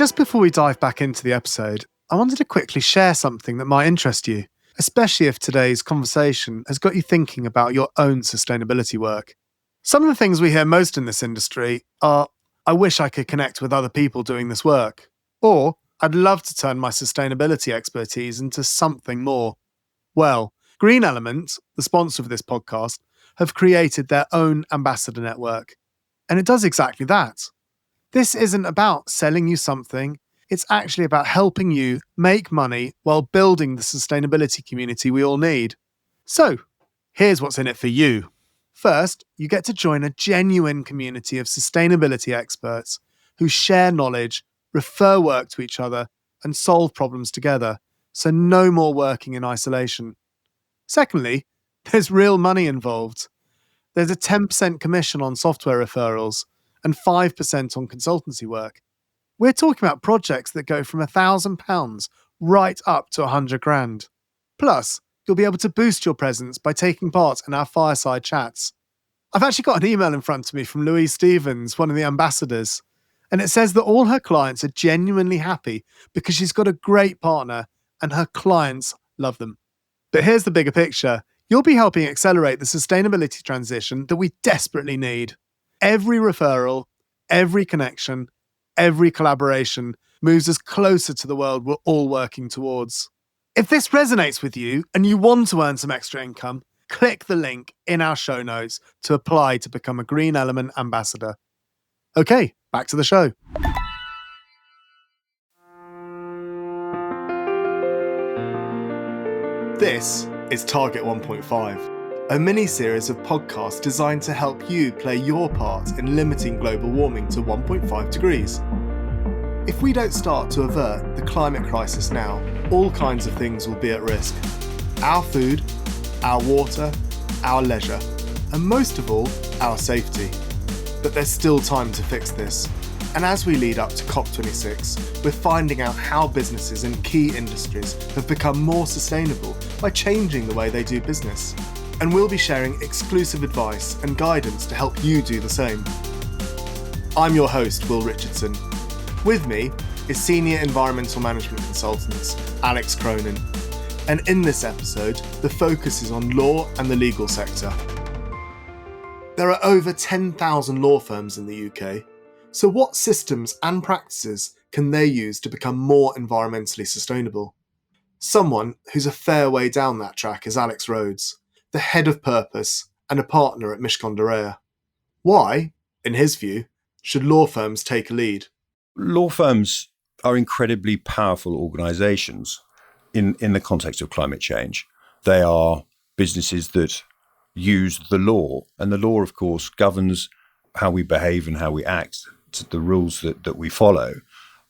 Just before we dive back into the episode, I wanted to quickly share something that might interest you, especially if today's conversation has got you thinking about your own sustainability work. Some of the things we hear most in this industry are, I wish I could connect with other people doing this work, or I'd love to turn my sustainability expertise into something more. Well, Green Element, the sponsor of this podcast, have created their own ambassador network. And it does exactly that. This isn't about selling you something. It's actually about helping you make money while building the sustainability community we all need. So, here's what's in it for you. First, you get to join a genuine community of sustainability experts who share knowledge, refer work to each other, and solve problems together. So no more working in isolation. Secondly, there's real money involved. There's a 10% commission on software referrals and 5% on consultancy work. We're talking about projects that go from £1,000 right up to 100 grand. Plus, you'll be able to boost your presence by taking part in our fireside chats. I've actually got an email in front of me from Louise Stevens, one of the ambassadors, and it says that all her clients are genuinely happy because she's got a great partner and her clients love them. But here's the bigger picture. You'll be helping accelerate the sustainability transition that we desperately need. Every referral, every connection, every collaboration moves us closer to the world we're all working towards. If this resonates with you and you want to earn some extra income, click the link in our show notes to apply to become a Green Element ambassador. Okay, back to the show. This is Target 1.5, a mini-series of podcasts designed to help you play your part in limiting global warming to 1.5 degrees. If we don't start to avert the climate crisis now, all kinds of things will be at risk. Our food, our water, our leisure, and most of all, our safety. But there's still time to fix this. And as we lead up to COP26, we're finding out how businesses in key industries have become more sustainable by changing the way they do business. And we'll be sharing exclusive advice and guidance to help you do the same. I'm your host, Will Richardson. With me is Senior Environmental Management Consultant, Alex Cronin. And in this episode, the focus is on law and the legal sector. There are over 10,000 law firms in the UK. So what systems and practices can they use to become more environmentally sustainable? Someone who's a fair way down that track is Alex Rhodes, the head of purpose and a partner at Mishcon de Reya. Why, in his view, should law firms take a lead? Law firms are incredibly powerful organisations in the context of climate change. They are businesses that use the law, and the law, of course, governs how we behave and how we act, to the rules that we follow.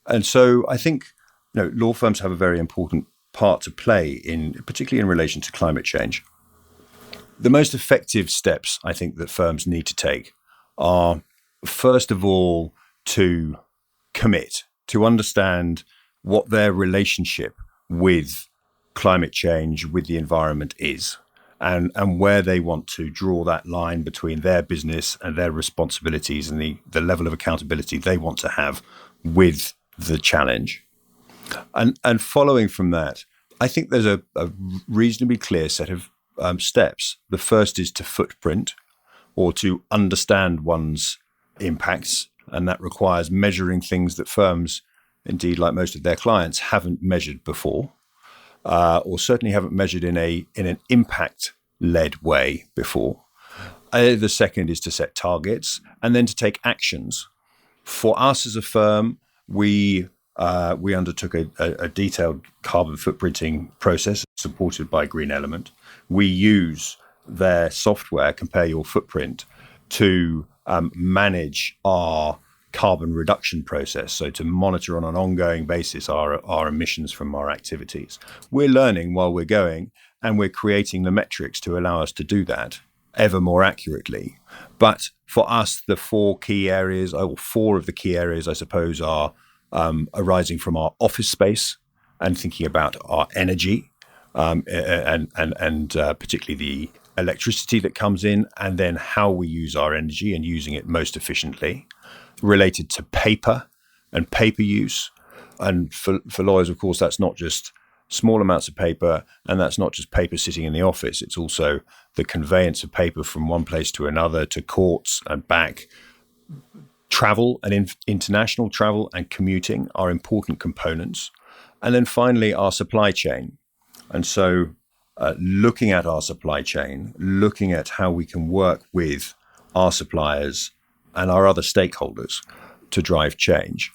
And so I think law firms have a very important part to play particularly in relation to climate change. The most effective steps I think that firms need to take are, first of all, to commit, to understand what their relationship with climate change, with the environment is, and where they want to draw that line between their business and their responsibilities and the level of accountability they want to have with the challenge. And following from that, I think there's a reasonably clear set of steps. The first is to footprint, or to understand one's impacts, and that requires measuring things that firms, indeed like most of their clients, haven't measured before, or certainly haven't measured in an impact-led way before. The second is to set targets and then to take actions. For us as a firm, we undertook a detailed carbon footprinting process supported by Green Element. We use their software, Compare Your Footprint, to manage our carbon reduction process, so to monitor on an ongoing basis our emissions from our activities. We're learning while we're going, and we're creating the metrics to allow us to do that ever more accurately. But for us, the four of the key areas, I suppose, are arising from our office space and thinking about our energy, and particularly the electricity that comes in, and then how we use our energy and using it most efficiently. Related to paper and paper use, And for lawyers, of course, that's not just small amounts of paper, and that's not just paper sitting in the office. It's also the conveyance of paper from one place to another, to courts and back. Travel and international travel and commuting are important components. And then finally, our supply chain. And so looking at our supply chain, looking at how we can work with our suppliers and our other stakeholders to drive change.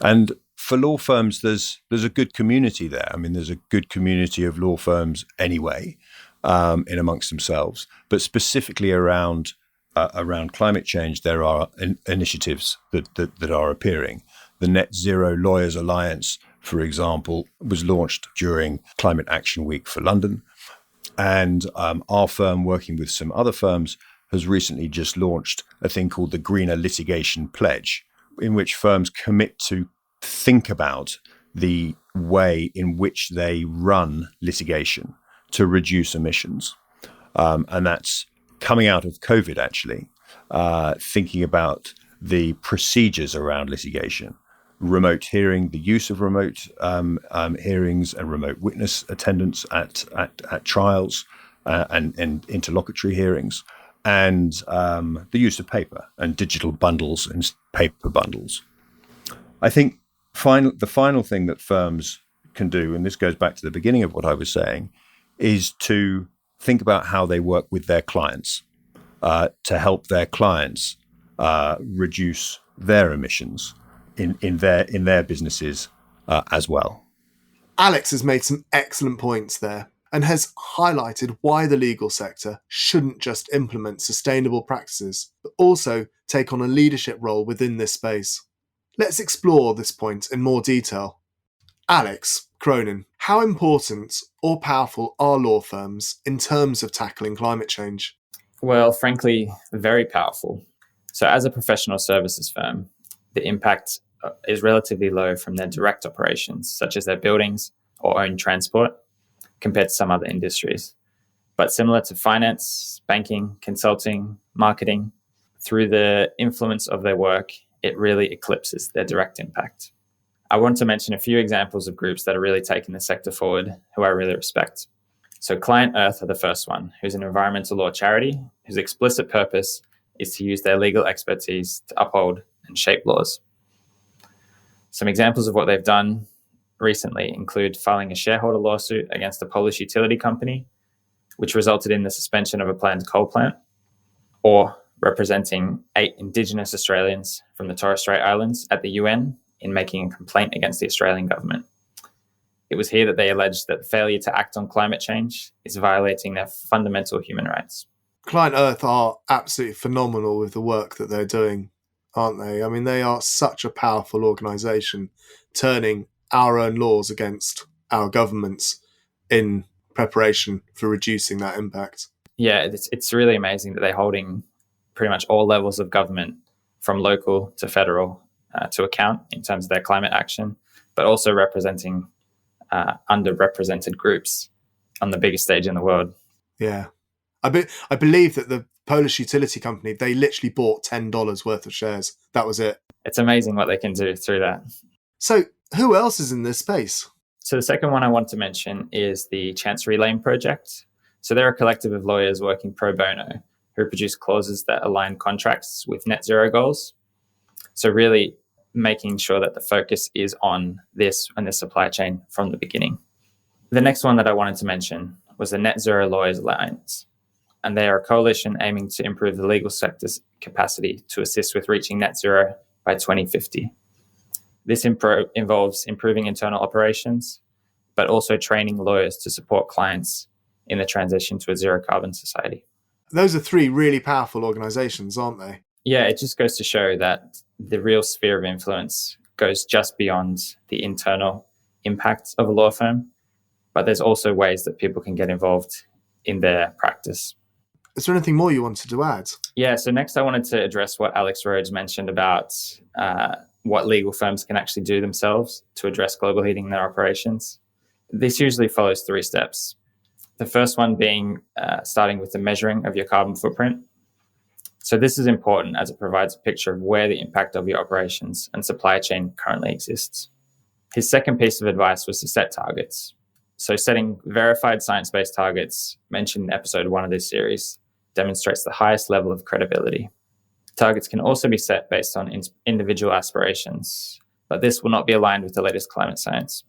And for law firms, there's a good community there. I mean, there's a good community of law firms anyway, in amongst themselves. But specifically around climate change, there are initiatives that are appearing. The Net Zero Lawyers Alliance, for example, was launched during Climate Action Week for London. And our firm, working with some other firms, has recently just launched a thing called the Greener Litigation Pledge, in which firms commit to think about the way in which they run litigation to reduce emissions. And that's coming out of COVID, actually, thinking about the procedures around litigation, remote hearing, the use of remote hearings and remote witness attendance at trials and interlocutory hearings, and the use of paper and digital bundles and paper bundles. I think the final thing that firms can do, and this goes back to the beginning of what I was saying, is to think about how they work with their clients to help their clients reduce their emissions in their businesses as well. Alex has made some excellent points there and has highlighted why the legal sector shouldn't just implement sustainable practices, but also take on a leadership role within this space. Let's explore this point in more detail. Alex, Cronin, how important or powerful are law firms in terms of tackling climate change? Well, frankly, very powerful. So as a professional services firm, the impact is relatively low from their direct operations, such as their buildings or own transport, compared to some other industries. But similar to finance, banking, consulting, marketing, through the influence of their work, it really eclipses their direct impact. I want to mention a few examples of groups that are really taking the sector forward, who I really respect. So Client Earth are the first one, who's an environmental law charity whose explicit purpose is to use their legal expertise to uphold and shape laws. Some examples of what they've done recently include filing a shareholder lawsuit against a Polish utility company, which resulted in the suspension of a planned coal plant, or representing 8 Indigenous Australians from the Torres Strait Islands at the UN in making a complaint against the Australian government. It was here that they alleged that the failure to act on climate change is violating their fundamental human rights. Client Earth are absolutely phenomenal with the work that they're doing, aren't they? I mean, they are such a powerful organisation, turning our own laws against our governments in preparation for reducing that impact. Yeah, it's really amazing that they're holding pretty much all levels of government, from local to federal, to account in terms of their climate action, but also representing underrepresented groups on the biggest stage in the world. Yeah. I believe that the Polish utility company, they literally bought $10 worth of shares. That was it. It's amazing what they can do through that. So who else is in this space? So the second one I want to mention is the Chancery Lane Project. So they're a collective of lawyers working pro bono who produce clauses that align contracts with net zero goals. So really making sure that the focus is on this and the supply chain from the beginning. The next one that I wanted to mention was the Net Zero Lawyers Alliance. And they are a coalition aiming to improve the legal sector's capacity to assist with reaching net zero by 2050. This involves improving internal operations, but also training lawyers to support clients in the transition to a zero carbon society. Those are 3 really powerful organisations, aren't they? Yeah, it just goes to show that the real sphere of influence goes just beyond the internal impact of a law firm, but there's also ways that people can get involved in their practice. Is there anything more you wanted to add? Yeah, so next I wanted to address what Alex Rhodes mentioned about what legal firms can actually do themselves to address global heating in their operations. This usually follows 3 steps. The first one being starting with the measuring of your carbon footprint. So this is important as it provides a picture of where the impact of your operations and supply chain currently exists. His second piece of advice was to set targets. So setting verified science-based targets, mentioned in episode 1 of this series, demonstrates the highest level of credibility. Targets can also be set based on individual aspirations, but this will not be aligned with the latest climate science.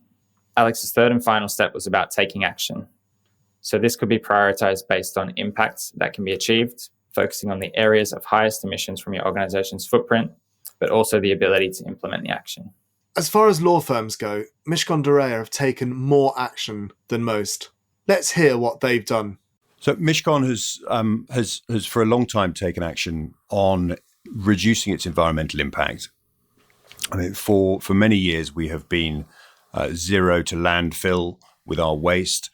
Alex's third and final step was about taking action. So this could be prioritized based on impacts that can be achieved, focusing on the areas of highest emissions from your organization's footprint, but also the ability to implement the action. As far as law firms go, Mishcon de Reya have taken more action than most. Let's hear what they've done. So Mishcon has for a long time taken action on reducing its environmental impact. I mean, for many years we have been zero to landfill with our waste.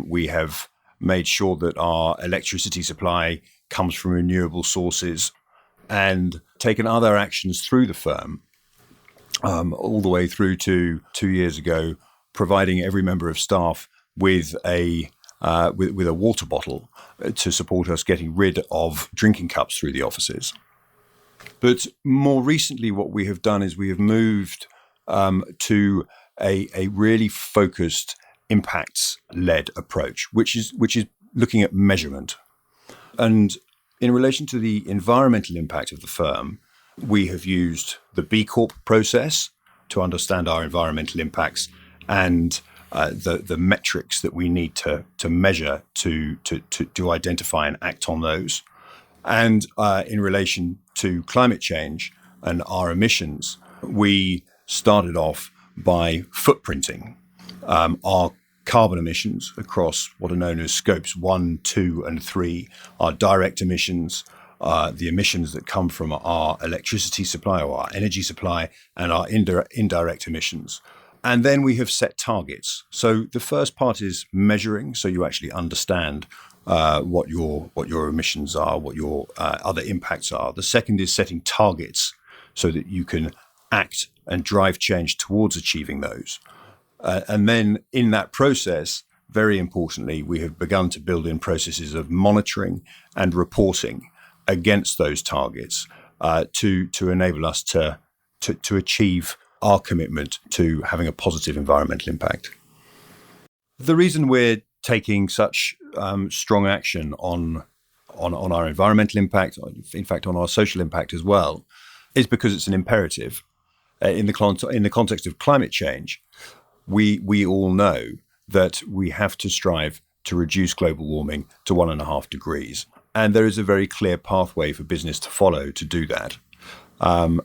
We have made sure that our electricity supply comes from renewable sources, and taken other actions through the firm, all the way through to 2 years ago, providing every member of staff with a water bottle to support us getting rid of drinking cups through the offices. But more recently, what we have done is we have moved to a really focused impacts-led approach, which is looking at measurement. And in relation to the environmental impact of the firm, we have used the B Corp process to understand our environmental impacts and the metrics that we need to measure to identify and act on those. And in relation to climate change and our emissions, we started off by footprinting our carbon emissions across what are known as scopes 1, 2, and 3, our direct emissions, the emissions that come from our electricity supply or our energy supply, and our indirect emissions. And then we have set targets. So the first part is measuring, so you actually understand what your emissions are, what your other impacts are. The second is setting targets so that you can act and drive change towards achieving those. And then in that process, very importantly, we have begun to build in processes of monitoring and reporting against those targets to enable us to achieve our commitment to having a positive environmental impact. The reason we're taking such strong action on our environmental impact, in fact on our social impact as well, is because it's an imperative. In the context of climate change, we all know that we have to strive to reduce global warming to 1.5 degrees. And there is a very clear pathway for business to follow to do that. In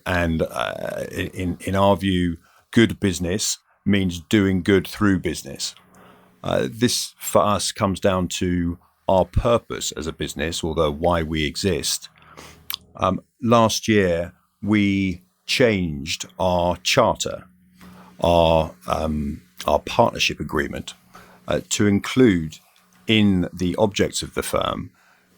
our view, good business means doing good through business. This, for us, comes down to our purpose as a business, or why we exist. Last year, we changed our charter, our partnership agreement, to include in the objects of the firm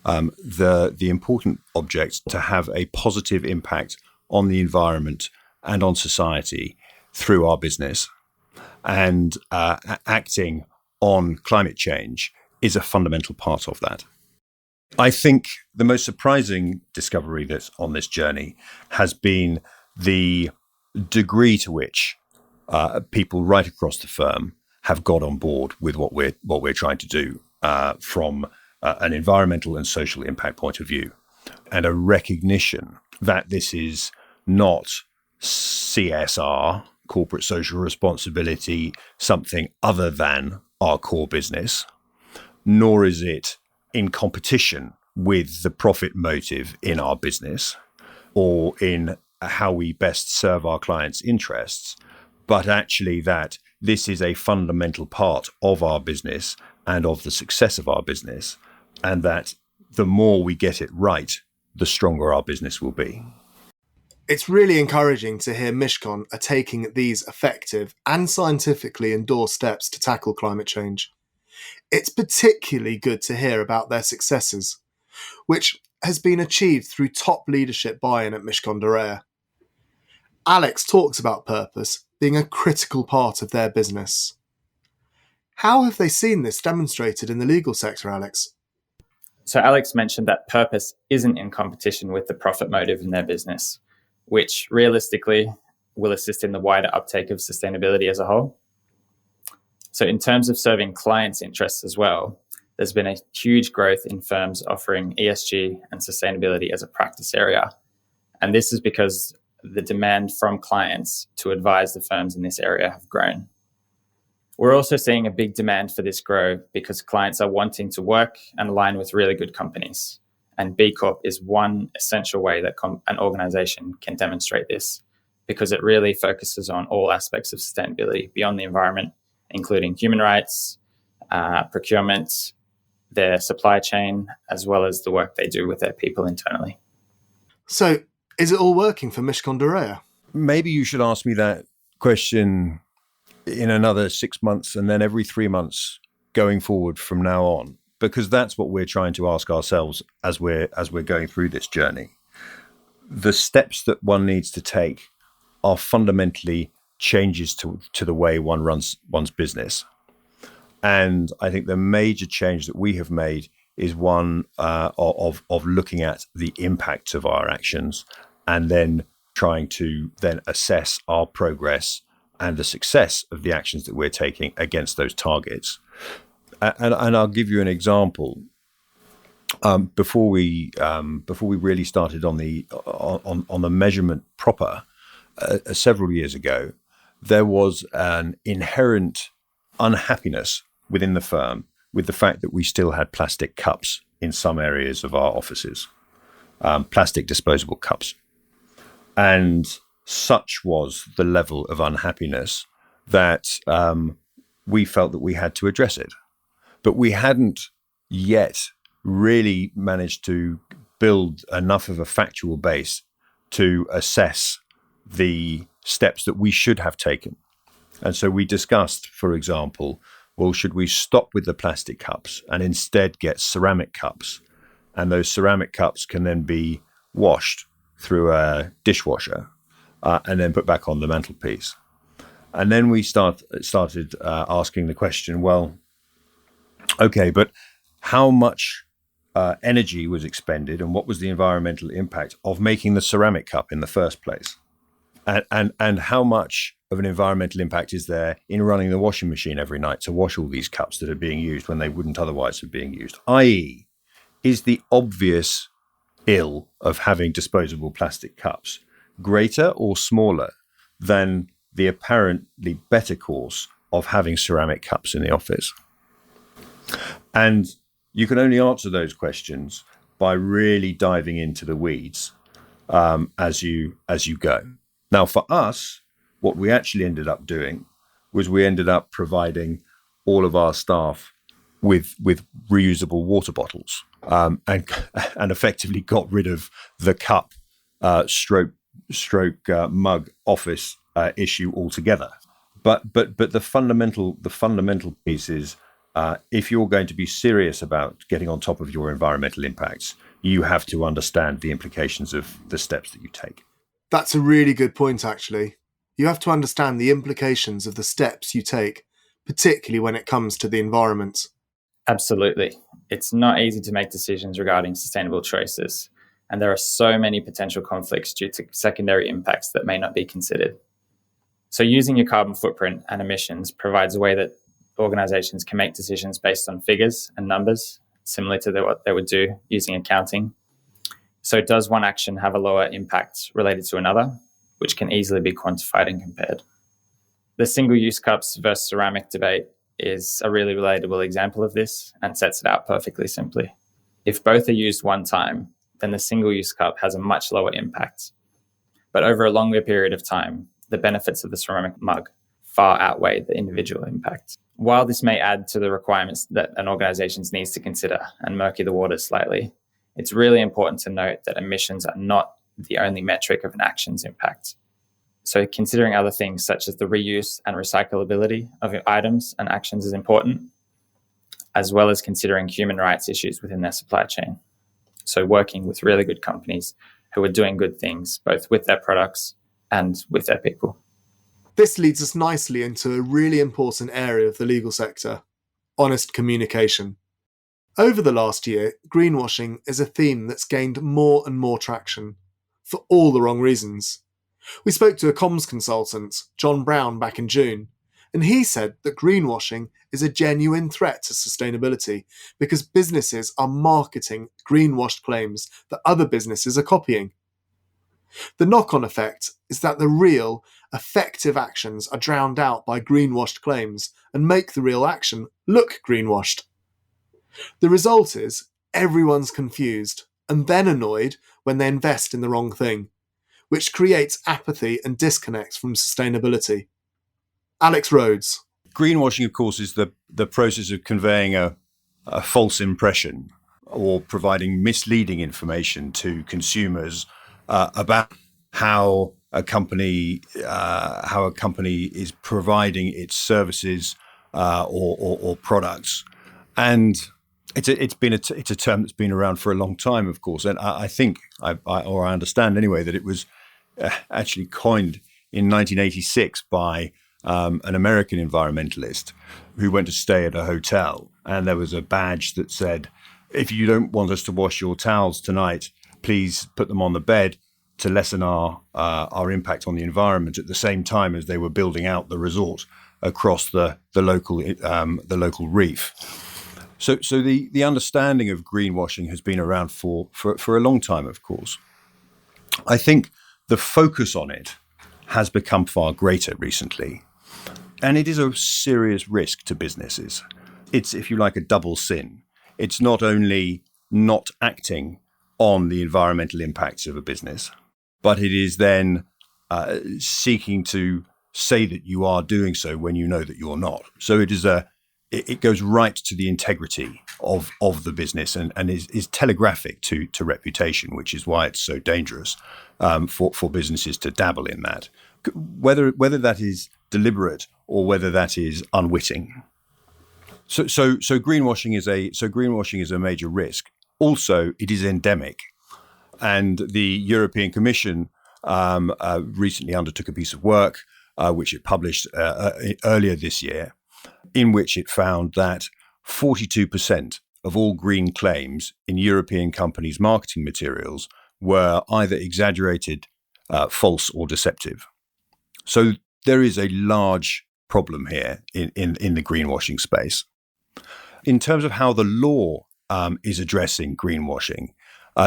the important object to have a positive impact on the environment and on society through our business. And acting on climate change is a fundamental part of that. I think the most surprising discovery that's on this journey has been the degree to which people right across the firm have got on board with what we're trying to do from an environmental and social impact point of view, and a recognition that this is not CSR, corporate social responsibility, something other than our core business, nor is it in competition with the profit motive in our business or in how we best serve our clients' interests, but actually that this is a fundamental part of our business and of the success of our business, and that the more we get it right, the stronger our business will be. It's really encouraging to hear Mishcon are taking these effective and scientifically endorsed steps to tackle climate change. It's particularly good to hear about their successes, which has been achieved through top leadership buy-in at Mishcon de Reya. Alex talks about purpose being a critical part of their business. How have they seen this demonstrated in the legal sector, Alex? So Alex mentioned that purpose isn't in competition with the profit motive in their business, which realistically, will assist in the wider uptake of sustainability as a whole. So in terms of serving clients' interests as well, there's been a huge growth in firms offering ESG and sustainability as a practice area. And this is because the demand from clients to advise the firms in this area have grown. We're also seeing a big demand for this grow because clients are wanting to work and align with really good companies. And B Corp is one essential way that an organization can demonstrate this, because it really focuses on all aspects of sustainability beyond the environment, including human rights, procurement, their supply chain, as well as the work they do with their people internally. So, is it all working for Mishcon de Reya? Maybe you should ask me that question in another 6 months and then every 3 months going forward from now on, because that's what we're trying to ask ourselves as we're going through this journey. The steps that one needs to take are fundamentally changes to the way one runs one's business. And I think the major change that we have made is one of looking at the impact of our actions and then trying to then assess our progress and the success of the actions that we're taking against those targets. And I'll give you an example. Before we really started on the measurement proper, several years ago, there was an inherent unhappiness within the firm with the fact that we still had plastic cups in some areas of our offices, plastic disposable cups. And such was the level of unhappiness that we felt that we had to address it. But we hadn't yet really managed to build enough of a factual base to assess the steps that we should have taken. And so we discussed, for example, well, should we stop with the plastic cups and instead get ceramic cups? And those ceramic cups can then be washed through a dishwasher and then put back on the mantelpiece. And then we started asking the question, well, okay, but how much energy was expended and what was the environmental impact of making the ceramic cup in the first place? And how much of an environmental impact is there in running the washing machine every night to wash all these cups that are being used when they wouldn't otherwise have been used? i.e., is the obvious ill of having disposable plastic cups greater or smaller than the apparently better course of having ceramic cups in the office? And you can only answer those questions by really diving into the weeds as you go. Now, for us, what we actually ended up doing was we ended up providing all of our staff with reusable water bottles and effectively got rid of the cup stroke mug office issue altogether. But the fundamental piece is if you're going to be serious about getting on top of your environmental impacts, you have to understand the implications of the steps that you take. That's a really good point, actually. You have to understand the implications of the steps you take, particularly when it comes to the environment. Absolutely. It's not easy to make decisions regarding sustainable choices, and there are so many potential conflicts due to secondary impacts that may not be considered. So using your carbon footprint and emissions provides a way that organizations can make decisions based on figures and numbers, similar to what they would do using accounting. So does one action have a lower impact related to another, which can easily be quantified and compared? The single-use cups versus ceramic debate is a really relatable example of this and sets it out perfectly simply. If both are used one time, then the single-use cup has a much lower impact. But over a longer period of time, the benefits of the ceramic mug far outweigh the individual impact. While this may add to the requirements that an organization needs to consider and murky the waters slightly, it's really important to note that emissions are not the only metric of an action's impact. So considering other things such as the reuse and recyclability of your items and actions is important, as well as considering human rights issues within their supply chain. So working with really good companies who are doing good things, both with their products and with their people. This leads us nicely into a really important area of the legal sector, honest communication. Over the last year, greenwashing is a theme that's gained more and more traction, for all the wrong reasons. We spoke to a comms consultant, John Brown, back in June, and he said that greenwashing is a genuine threat to sustainability because businesses are marketing greenwashed claims that other businesses are copying. The knock-on effect is that the real, effective actions are drowned out by greenwashed claims and make the real action look greenwashed. The result is everyone's confused and then annoyed when they invest in the wrong thing, which creates apathy and disconnect from sustainability. Alex Rhodes. Greenwashing, of course, is the process of conveying a false impression or providing misleading information to consumers about how a company is providing its services or products, and it's a term that's been around for a long time, of course. And I think I understand anyway that it was actually coined in 1986 by an American environmentalist who went to stay at a hotel, and there was a badge that said, "If you don't want us to wash your towels tonight, please put them on the bed to lessen our impact on the environment," at the same time as they were building out the resort across the local reef. So the understanding of greenwashing has been around for a long time, of course. I think the focus on it has become far greater recently, and it is a serious risk to businesses. It's, if you like, a double sin. It's not only not acting on the environmental impacts of a business, but it is then seeking to say that you are doing so when you know that you're not. So it goes right to the integrity of the business and is telegraphic to reputation, which is why it's so dangerous for businesses to dabble in that, whether that is deliberate or whether that is unwitting. So greenwashing is a major risk. Also, it is endemic, and the European Commission recently undertook a piece of work which it published earlier this year, in which it found that 42% of all green claims in European companies' marketing materials were either exaggerated, false, or deceptive. So there is a large problem here in the greenwashing space. In terms of how the law is addressing greenwashing,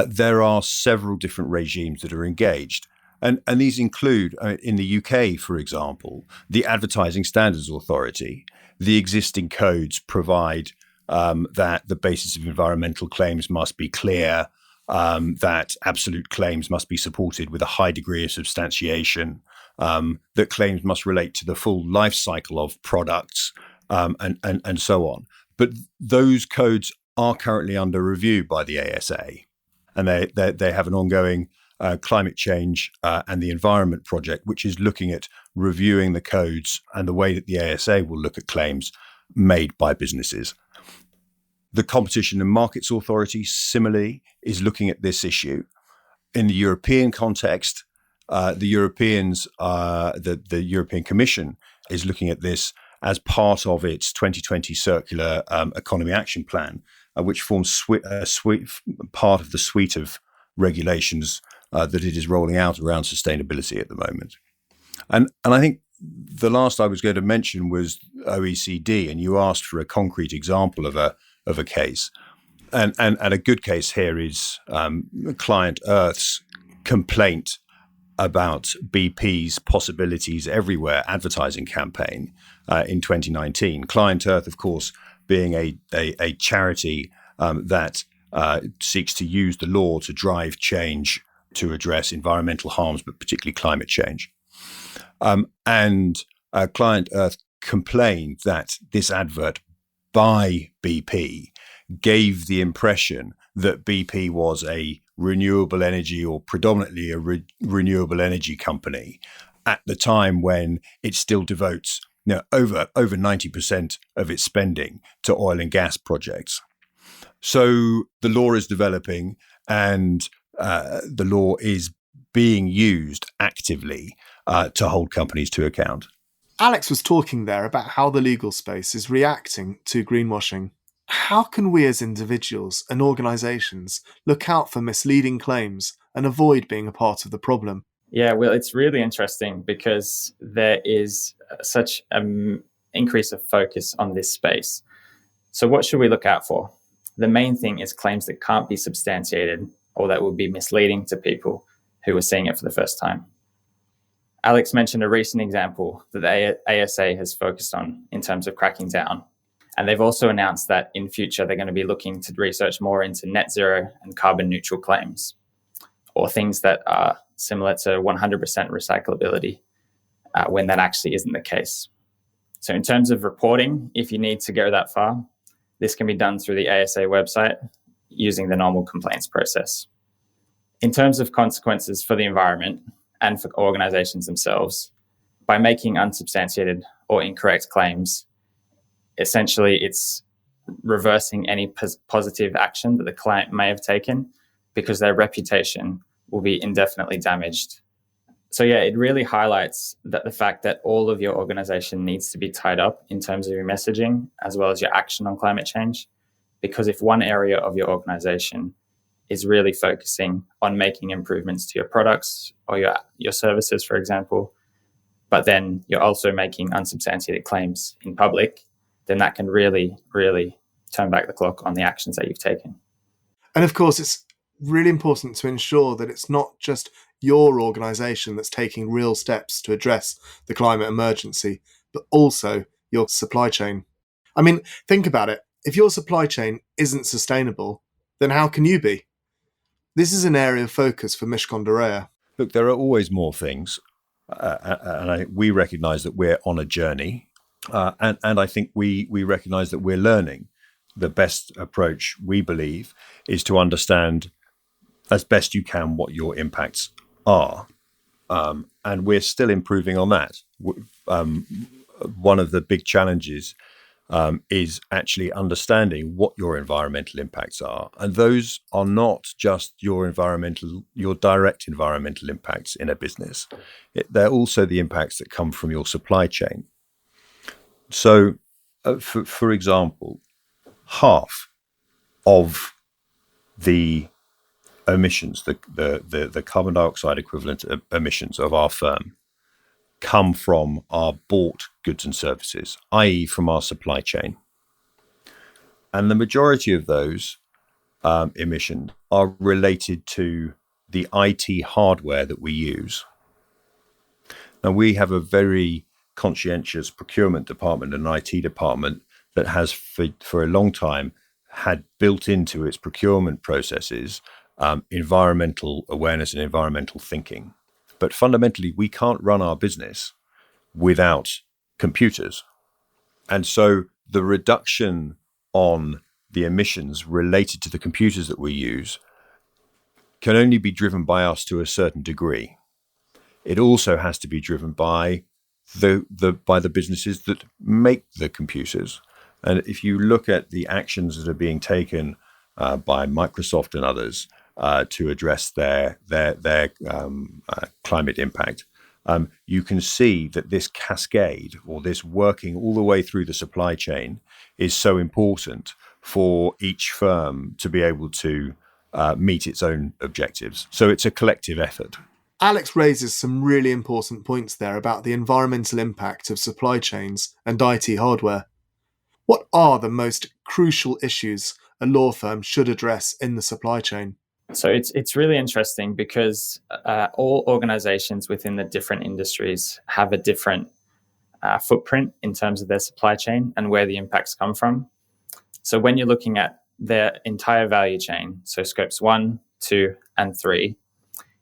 there are several different regimes that are engaged. And these include, in the UK, for example, the Advertising Standards Authority. The existing codes provide that the basis of environmental claims must be clear, that absolute claims must be supported with a high degree of substantiation, that claims must relate to the full life cycle of products, and so on. But those codes are currently under review by the ASA, and they have an ongoing climate change and the environment project, which is looking at reviewing the codes and the way that the ASA will look at claims made by businesses. The Competition and Markets Authority, similarly, is looking at this issue. In the European context, the European Commission is looking at this as part of its 2020 Circular Economy Action Plan, which forms part of the suite of regulations that it is rolling out around sustainability at the moment. And I think the last I was going to mention was OECD, and you asked for a concrete example of a case. And a good case here is Client Earth's complaint about BP's Possibilities Everywhere advertising campaign in 2019. Client Earth, of course, being a charity that seeks to use the law to drive change to address environmental harms, but particularly climate change. And Client Earth complained that this advert by BP gave the impression that BP was a renewable energy or predominantly a renewable energy company at the time when it still devotes over 90% of its spending to oil and gas projects. So the law is developing, and the law is being used actively to hold companies to account. Alex was talking there about how the legal space is reacting to greenwashing. How can we as individuals and organisations look out for misleading claims and avoid being a part of the problem? Yeah, well, it's really interesting because there is such an increase of focus on this space. So what should we look out for? The main thing is claims that can't be substantiated or that will be misleading to people who are seeing it for the first time. Alex mentioned a recent example that the ASA has focused on in terms of cracking down. And they've also announced that in future, they're going to be looking to research more into net zero and carbon neutral claims, or things that are similar to 100% recyclability when that actually isn't the case. So in terms of reporting, if you need to go that far, this can be done through the ASA website using the normal complaints process. In terms of consequences for the environment and for organizations themselves, by making unsubstantiated or incorrect claims, essentially it's reversing any positive action that the client may have taken because their reputation will be indefinitely damaged. So yeah, it really highlights that the fact that all of your organization needs to be tied up in terms of your messaging as well as your action on climate change. Because if one area of your organization is really focusing on making improvements to your products or your services, for example, but then you're also making unsubstantiated claims in public, then that can really, really turn back the clock on the actions that you've taken. And of course, it's really important to ensure that it's not just your organisation that's taking real steps to address the climate emergency, but also your supply chain. I mean, think about it. If your supply chain isn't sustainable, then how can you be? This is an area of focus for Mishcon de Reya. Look, there are always more things. We recognise that we're on a journey. And I think we recognise that we're learning. The best approach, we believe, is to understand as best you can what your impacts are. And we're still improving on that. One of the big challenges is actually understanding what your environmental impacts are. And those are not just your direct environmental impacts in a business. They're also the impacts that come from your supply chain. So, for example, half of the emissions, the carbon dioxide equivalent emissions of our firm come from our bought goods and services, i.e. from our supply chain. And the majority of those emissions are related to the IT hardware that we use. Now, we have a very conscientious procurement department and IT department that has for a long time had built into its procurement processes environmental awareness and environmental thinking. But fundamentally, we can't run our business without computers. And so the reduction on the emissions related to the computers that we use can only be driven by us to a certain degree. It also has to be driven by the businesses that make the computers. And if you look at the actions that are being taken by Microsoft and others to address their climate impact, you can see that this cascade, or this working all the way through the supply chain, is so important for each firm to be able to meet its own objectives. So it's a collective effort. Alex raises some really important points there about the environmental impact of supply chains and IT hardware. What are the most crucial issues a law firm should address in the supply chain? So it's really interesting because all organizations within the different industries have a different footprint in terms of their supply chain and where the impacts come from. So when you're looking at their entire value chain, so scopes 1, 2, and 3,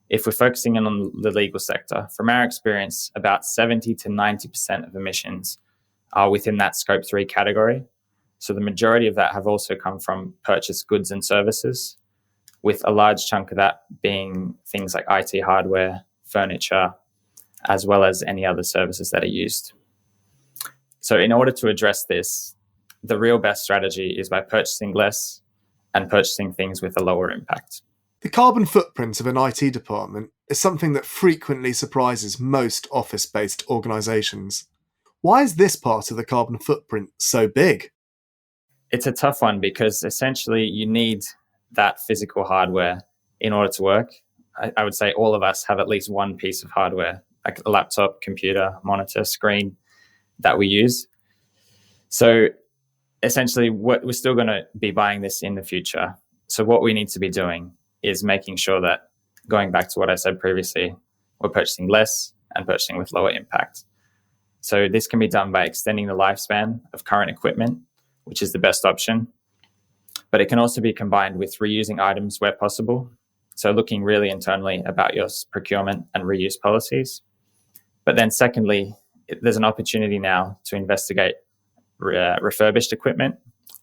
if we're focusing in on the legal sector, from our experience, about 70 to 90% of emissions are within that scope 3 category. So the majority of that have also come from purchased goods and services, with a large chunk of that being things like IT hardware, furniture, as well as any other services that are used. So in order to address this, the real best strategy is by purchasing less and purchasing things with a lower impact. The carbon footprint of an IT department is something that frequently surprises most office-based organisations. Why is this part of the carbon footprint so big? It's a tough one because essentially you need that physical hardware in order to work. I would say all of us have at least one piece of hardware, like a laptop, computer, monitor, screen that we use. So essentially, we're still going to be buying this in the future. So what we need to be doing is making sure that, going back to what I said previously, we're purchasing less and purchasing with lower impact. So this can be done by extending the lifespan of current equipment, which is the best option. But it can also be combined with reusing items where possible. So looking really internally about your procurement and reuse policies. But then secondly, there's an opportunity now to investigate refurbished equipment,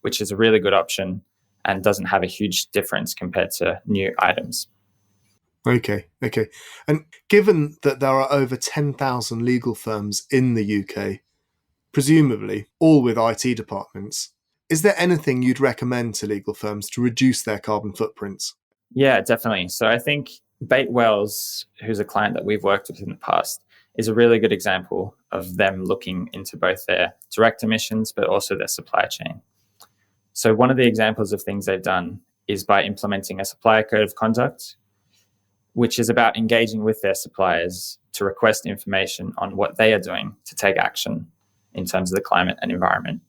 which is a really good option and doesn't have a huge difference compared to new items. Okay. And given that there are over 10,000 legal firms in the UK, presumably all with IT departments, is there anything you'd recommend to legal firms to reduce their carbon footprints? Yeah, definitely. So I think Bait Wells, who's a client that we've worked with in the past, is a really good example of them looking into both their direct emissions, but also their supply chain. So one of the examples of things they've done is by implementing a supplier code of conduct, which is about engaging with their suppliers to request information on what they are doing to take action in terms of the climate and environment.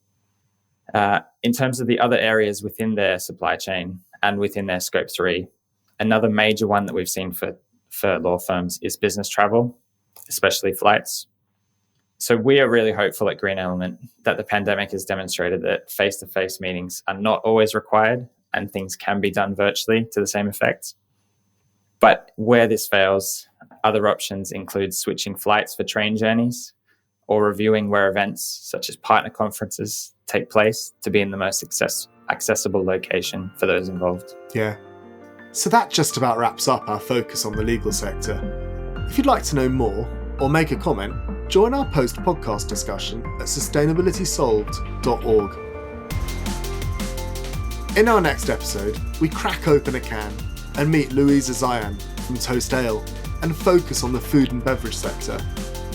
In terms of the other areas within their supply chain and within their scope 3, another major one that we've seen for law firms is business travel, especially flights. So we are really hopeful at Green Element that the pandemic has demonstrated that face-to-face meetings are not always required and things can be done virtually to the same effect. But where this fails, other options include switching flights for train journeys or reviewing where events such as partner conferences take place to be in the most accessible location for those involved. Yeah. So that just about wraps up our focus on the legal sector. If you'd like to know more or make a comment, join our post-podcast discussion at sustainabilitysolved.org. In our next episode, we crack open a can and meet Louisa Zayan from Toast Ale and focus on the food and beverage sector.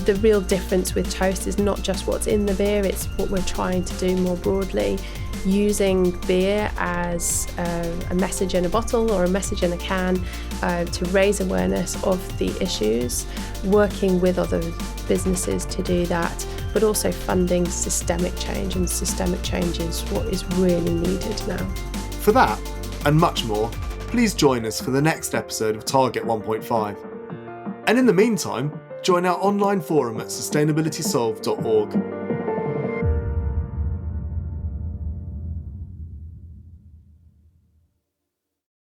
The real difference with Toast is not just what's in the beer, it's what we're trying to do more broadly, using beer as a message in a bottle or a message in a can to raise awareness of the issues, working with other businesses to do that, but also funding systemic change, and systemic change is what is really needed now. For that, and much more, please join us for the next episode of Target 1.5. And in the meantime, join our online forum at sustainabilitysolved.org.